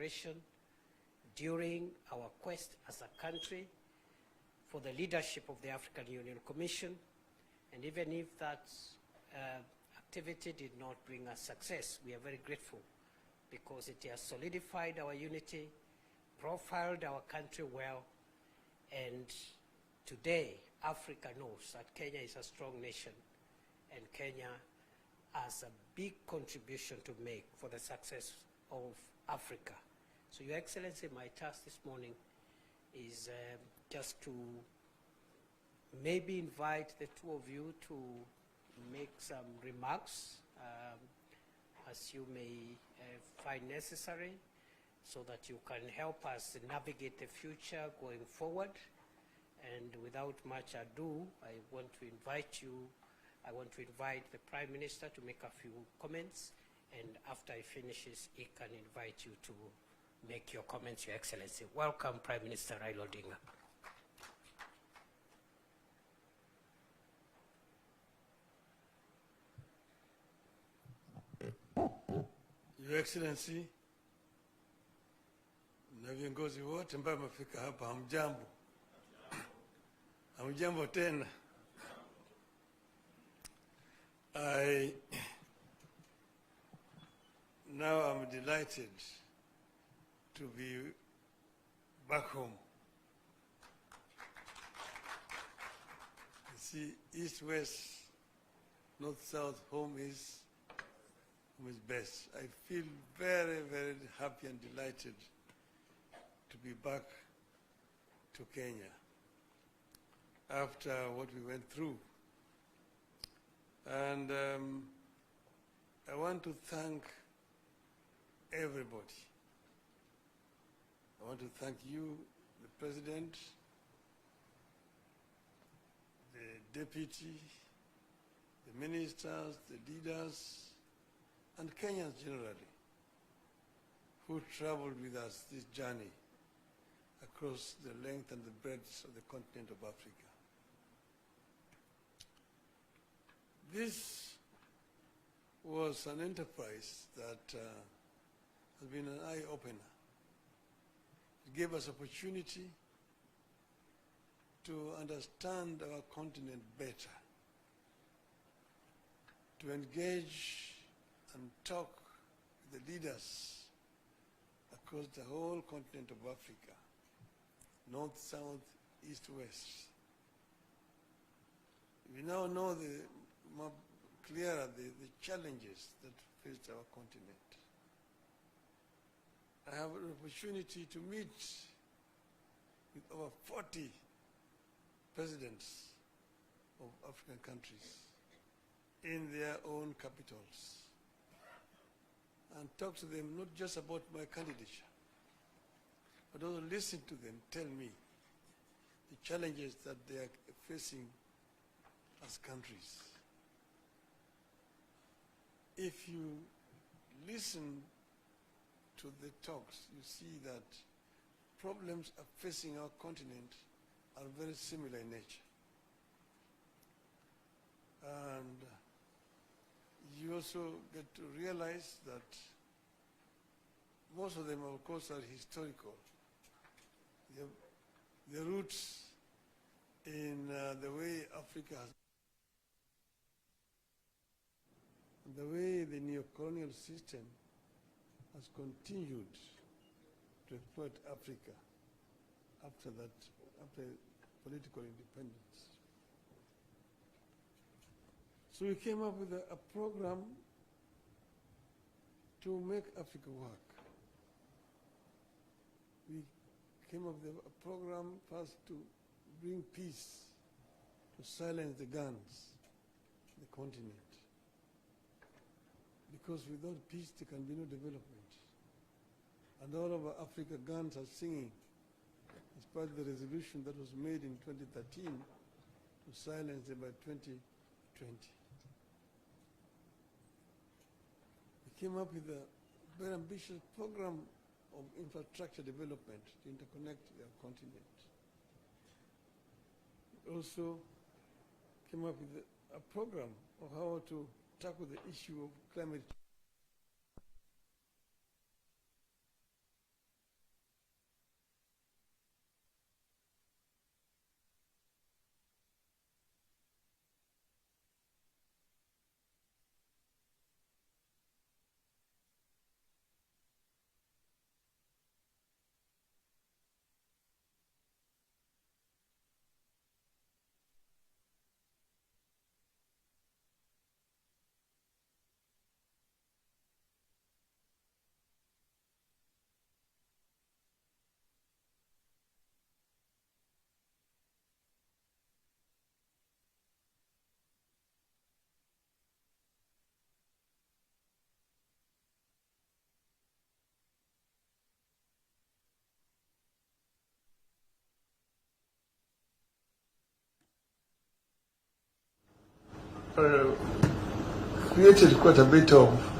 collaboration during our quest as a country for the leadership of the African Union Commission. And even if that activity did not bring us success, we are very grateful because it has solidified our unity, profiled our country well, and today Africa knows that Kenya is a strong nation and Kenya has a big contribution to make for the success of Africa. So Your Excellency, my task this morning is just to maybe invite the two of you to make some remarks as you may find necessary, so that you can help us navigate the future going forward. And without much ado, I want to invite the Prime Minister to make a few comments, and after he finishes, he can invite you to make your comments, Your Excellency. Welcome, Prime Minister Raila Odinga. Your Excellency, na viongozi wote ambao wamefika hapa, hamjambo. Hamjambo tena. Now I'm delighted to be back home. You see, east, west, north, south, home is best. I feel very, very happy and delighted to be back to Kenya after what we went through. And I want to thank everybody. I want to thank you, the President, the Deputy, the Ministers, the leaders, and Kenyans generally, who traveled with us this journey across the length and the breadth of the continent of Africa. This was an enterprise that has been an eye-opener. It gave us opportunity to understand our continent better, to engage and talk with the leaders across the whole continent of Africa, north, south, east, west. We now know more clearer the challenges that faced our continent. I have an opportunity to meet with over 40 presidents of African countries in their own capitals, and talk to them not just about my candidature, but also listen to them tell me the challenges that they are facing as countries. If you listen to the talks, you see that problems are facing our continent are very similar in nature. And you also get to realize that most of them, of course, are historical. The roots in the way Africa has, the way the neo-colonial system has continued to exploit Africa after political independence. So we came up with a program to make Africa work. We came up with a program first to bring peace, to silence the guns in the continent. Because without peace there can be no development. And all over Africa guns are singing, as part of the resolution that was made in 2013 to silence them by 2020. We came up with a very ambitious program of infrastructure development to interconnect our continent. We also came up with a program of how to tackle the issue of climate change. created quite a bit of